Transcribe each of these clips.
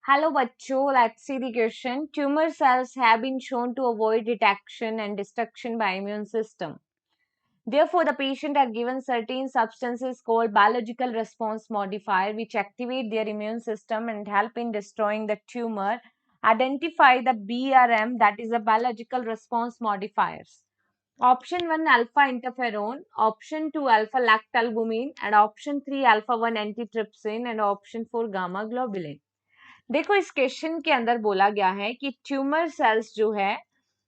Hello बच्चों, let's see the question. Tumor cells have been shown to avoid detection and destruction by immune system. Therefore, the patient are given certain substances called biological response modifier which activate their immune system and help in destroying the tumor. Identify the BRM, that is the biological response modifiers. Option 1 alpha interferon, option 2 alpha lactalbumin and option 3 alpha 1 antitrypsin and option 4 gamma globulin. देखो इस question के अंदर बोला गया है कि tumour cells जो है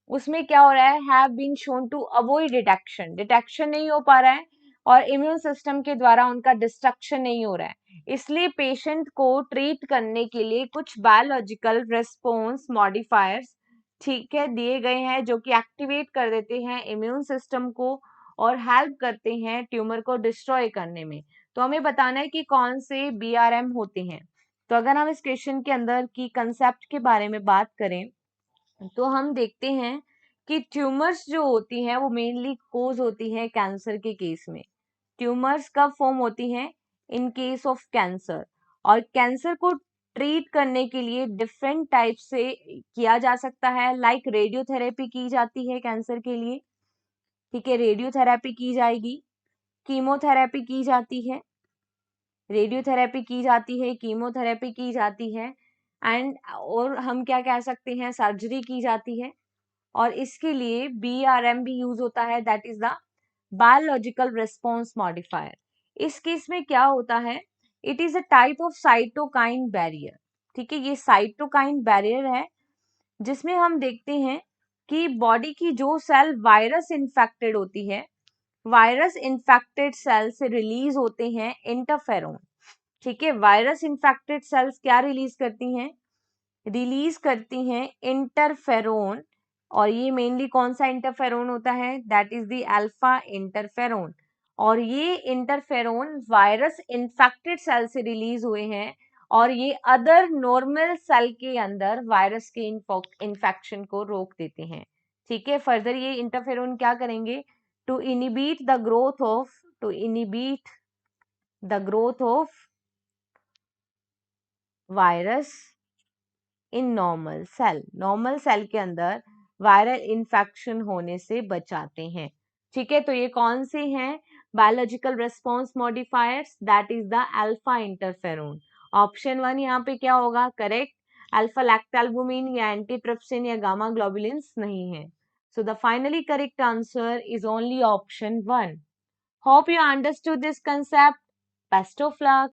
उसमें क्या हो रहा है, have been shown to avoid detection नहीं हो पा रहा है और इम्यून सिस्टम के द्वारा उनका डिस्ट्रक्शन नहीं हो रहा है, इसलिए पेशेंट को ट्रीट करने के लिए कुछ बायोलॉजिकल रिस्पॉन्स मॉडिफायर्स ठीक है दिए गए हैं जो कि एक्टिवेट कर देते हैं इम्यून सिस्टम को और हेल्प करते हैं ट्यूमर को डिस्ट्रॉय करने में। तो हमें बताना है कि कौन से BRM होते हैं। तो अगर हम इस क्वेश्चन के अंदर की कंसेप्ट के बारे में बात करें तो हम देखते हैं कि ट्यूमर्स जो होती हैं वो मेनली कोज होती हैं कैंसर के केस में। ट्यूमर्स कब फॉर्म होती हैं? In case of cancer. और कैंसर को ट्रीट करने के लिए डिफरेंट टाइप से किया जा सकता है, लाइक रेडियोथेरेपी की जाती है कैंसर के लिए, ठीक है, रेडियोथेरेपी की जाएगी, कीमोथेरेपी की जाती है, रेडियोथेरेपी की जाती है, कीमोथेरेपी की जाती है एंड और हम क्या कह सकते हैं, सर्जरी की जाती है। और इसके लिए BRM भी यूज होता है, that is the biological response modifier. इस केस में क्या होता है, it is a type of cytokine barrier, ठीक है, ये साइटोकाइन बैरियर है जिसमें हम देखते हैं कि बॉडी की जो सेल वायरस इन्फेक्टेड होती है, वायरस इन्फेक्टेड सेल से रिलीज होते हैं इंटरफेरोन, ठीक है, वायरस इन्फेक्टेड सेल्स क्या रिलीज करती हैं इंटरफेरोन। और ये मेनली कौन सा इंटरफेरोन होता है, that is the alpha interferon. और ये इंटरफेरोन वायरस इन्फेक्टेड सेल से रिलीज हुए हैं और ये अदर नॉर्मल सेल के अंदर वायरस के इन्फेक्शन को रोक देते हैं, ठीक है। फर्दर ये इंटरफेरोन क्या करेंगे, to inhibit the growth of virus in normal cell के अंदर वायरल इन्फेक्शन होने से बचाते हैं, ठीक है। तो ये कौन से हैं biological response modifiers, that is the alpha interferon. Option 1 यहाँ पे क्या होगा करेक्ट, अल्फा लैक्टल्बुमिन या एंटीट्रिप्सिन या गामा ग्लोबुलिन्स नहीं है। So the finally correct answer is only option 1। Hope you understood this concept. Best of luck.